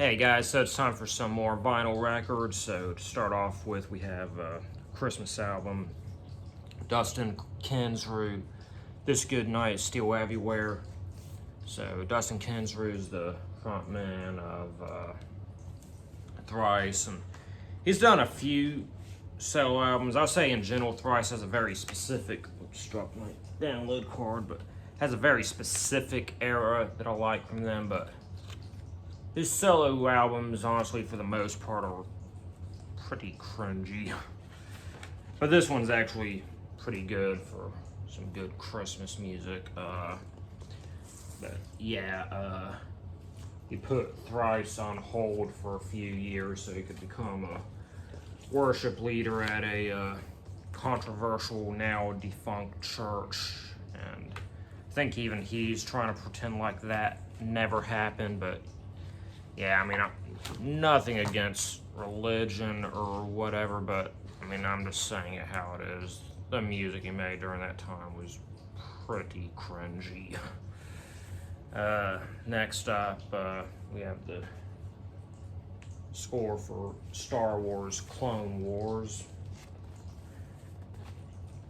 Hey guys, so it's time for some more vinyl records. So to start off with, we have a Christmas album, Dustin, Kensrue, This Good Night is Still Everywhere. So Dustin Kensrue is the front man of Thrice, and he's done a few solo albums. I'll say in general, Thrice has a very specific, struck my download card, but has a very specific era that I like from them, but his solo albums, honestly, for the most part, are pretty cringy. But this one's actually pretty good for some good Christmas music. But yeah, he put Thrice on hold for a few years so he could become a worship leader at a controversial, now defunct church. And I think even he's trying to pretend like that never happened, but yeah, I mean, nothing against religion or whatever, but I mean, I'm just saying it how it is. The music he made during that time was pretty cringy. Next up, we have the score for Star Wars Clone Wars.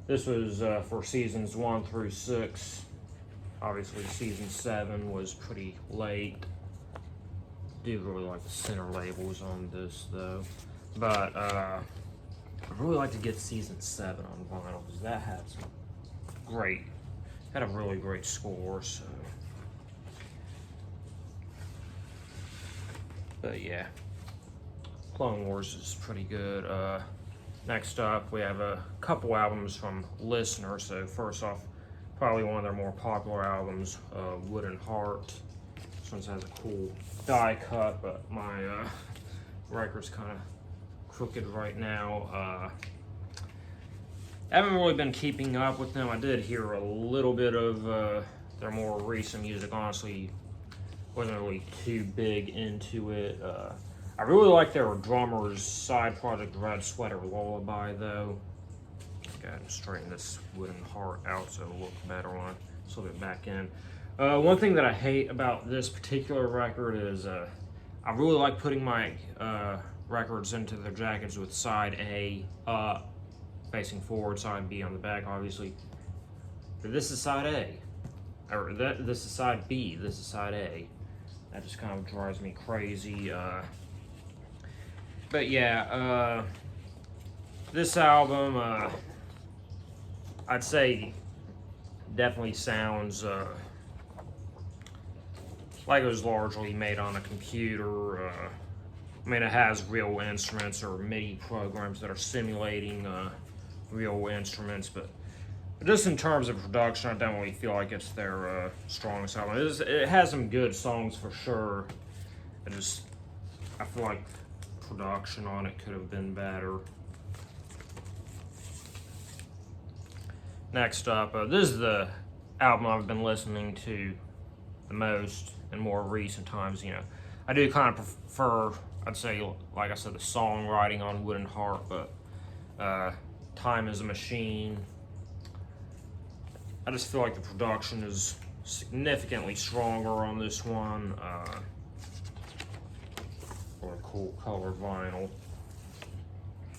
This was for seasons 1 through 6. Obviously, season 7 was pretty late. Do really like the center labels on this though, but I'd really like to get season 7 on vinyl because that had a really great score. So, but yeah, Clone Wars is pretty good. Next up, we have a couple albums from listeners. So first off, probably one of their more popular albums, Wooden Heart. This one has a cool die cut, but my record's kind of crooked right now. I haven't really been keeping up with them. I did hear a little bit of their more recent music. Honestly, wasn't really too big into it. I really like their drummer's side project, Red Sweater Lullaby, though. Go ahead and straighten this Wooden Heart out so it'll look better when I slip it back in. One thing that I hate about this particular record is I really like putting my records into their jackets with side A up, facing forward, side B on the back, obviously. But this is side A. Or this is side B, this is side A. That just kind of drives me crazy. But yeah, this album, I'd say definitely sounds like it was largely made on a computer. I mean, it has real instruments or MIDI programs that are simulating real instruments, but just in terms of production, I don't really feel like it's their strongest album. It has some good songs for sure. I feel like production on it could have been better. Next up, this is the album I've been listening to the most in more recent times. You know, I do kind of prefer, I'd say, like I said, the songwriting on Wooden Heart, but Time is a Machine, I just feel like the production is significantly stronger on this one. Or a cool color vinyl,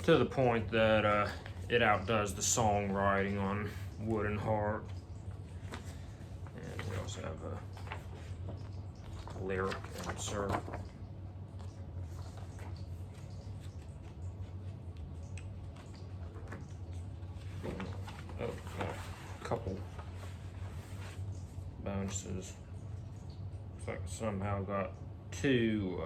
to the point that it outdoes the songwriting on Wooden Heart. And we also have a lyric insert. Oh, a couple bonuses. Looks like somehow got two.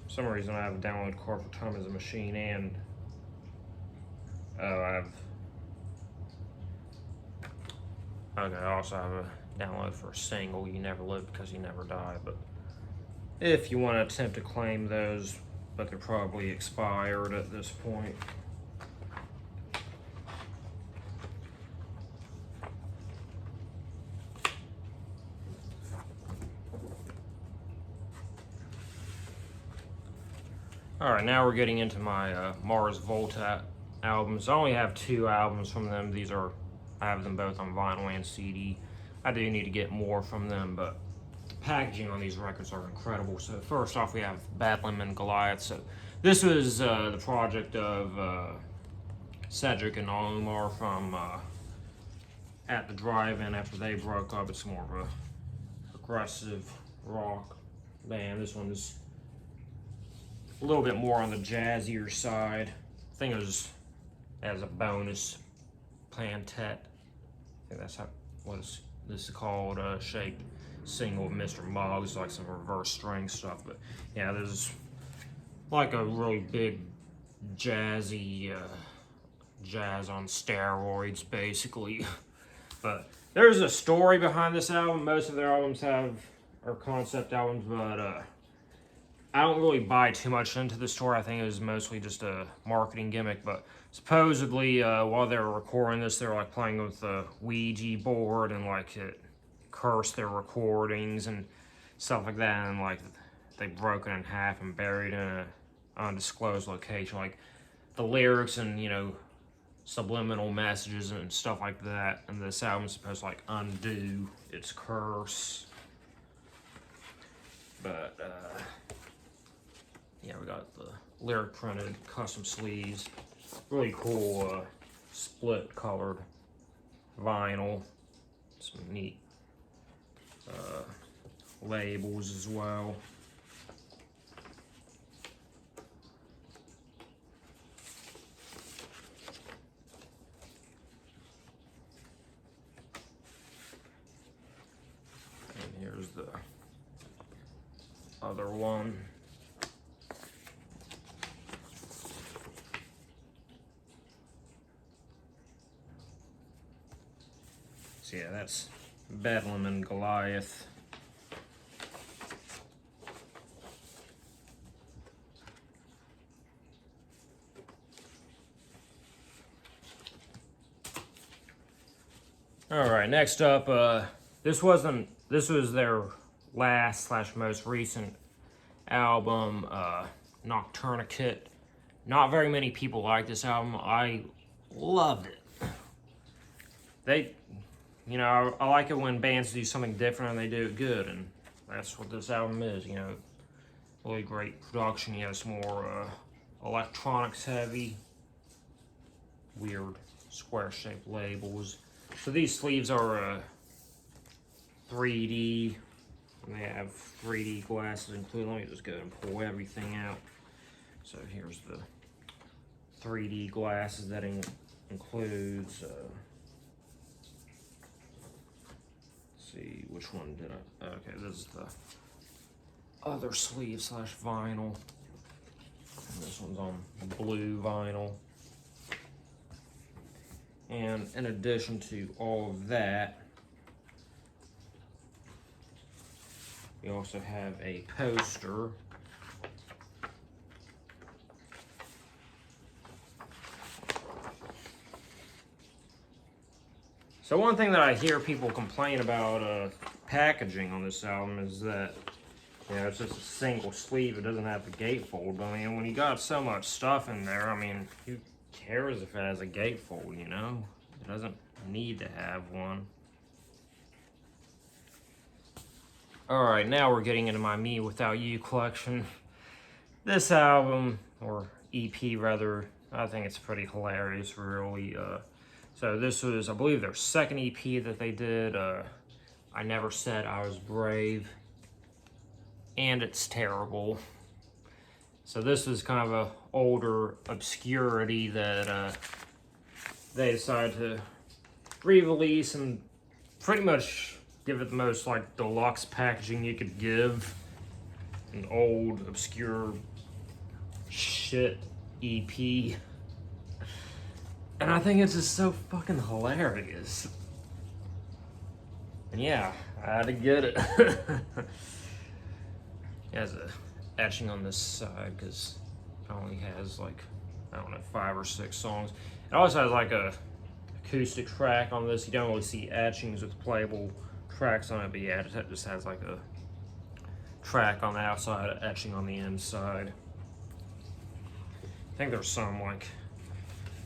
For some reason I have a download card for Time is a Machine, and I also have a download for a single, You Never Live Because You Never Die. But if you want to attempt to claim those, but they're probably expired at this point. Alright, now we're getting into my Mars Volta albums. I only have 2 albums from them. I have them both on vinyl and CD. I do need to get more from them, but packaging on these records are incredible. So first off, we have Bad Lemon Goliath. So this was the project of Cedric and Omar from At the Drive-In after they broke up. It's more of a aggressive rock band. This one's a little bit more on the jazzier side. I think it was as a bonus plantet. I think that's what this is called, shaped single with Mr. Muggs, like some reverse string stuff. But yeah, there's like a really big jazzy jazz on steroids, basically. But there's a story behind this album. Most of their albums are concept albums, but I don't really buy too much into the story. I think it was mostly just a marketing gimmick. But supposedly, while they were recording this, they were like playing with the Ouija board, and like it cursed their recordings and stuff like that, and like they broke it in half and buried it in an undisclosed location. Like the lyrics and, you know, subliminal messages and stuff like that, and this album is supposed to like undo its curse. But yeah, we got the lyric printed custom sleeves, really cool split colored vinyl, some neat labels as well. Here's the other one. So yeah, that's Bad Lemon Goliath. All right, next up, this was their last / most recent album, Nocturnicate. Not very many people like this album. I loved it. You know, I like it when bands do something different and they do it good, and that's what this album is, you know. Really great production. He has more electronics heavy, weird square-shaped labels. So these sleeves are 3D, and they have 3D glasses included. Let me just go and pull everything out. So here's the 3D glasses that includes, let's see, which one did I, okay, this is the other sleeve / vinyl. And this one's on blue vinyl. And in addition to all of that, we also have a poster. So one thing that I hear people complain about packaging on this album is that, you know, it's just a single sleeve. It doesn't have the gatefold. But I mean, when you got so much stuff in there, I mean, who cares if it has a gatefold, you know? It doesn't need to have one. Alright, now we're getting into my Me Without You collection. This album, or EP rather, I think it's pretty hilarious, really. So this was, I believe, their second EP that they did. I Never Said I Was Brave. And it's terrible. So this is kind of a older obscurity that they decided to re-release and pretty much give it the most like deluxe packaging you could give an old obscure shit EP. And I think it's just so fucking hilarious. And yeah, I had to get it. It has a etching on this side because it only has like, I don't know, 5 or 6 songs. It also has like a acoustic track on this. You don't really see etchings with playable tracks on it, but yeah, it just has like a track on the outside, etching on the inside. I think there's some like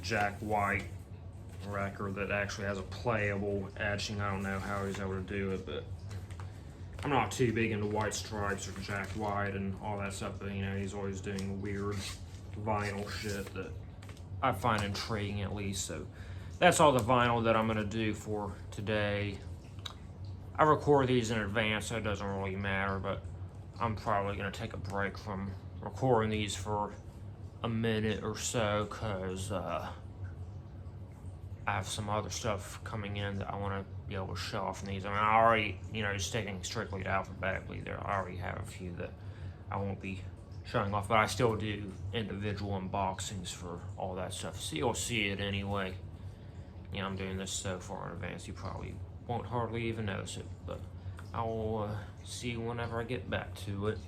Jack White record that actually has a playable etching. I don't know how he's able to do it, but I'm not too big into White Stripes or Jack White and all that stuff, but you know, he's always doing weird vinyl shit that I find intriguing at least. So that's all the vinyl that I'm gonna do for today. I record these in advance, so it doesn't really matter, but I'm probably gonna take a break from recording these for a minute or so, cause I have some other stuff coming in that I want to be able to show off in these. I mean, I already, you know, sticking strictly alphabetically there, I already have a few that I won't be showing off, but I still do individual unboxings for all that stuff. So you'll see it anyway. You know, I'm doing this so far in advance, you probably won't hardly even notice it, but I will see you whenever I get back to it.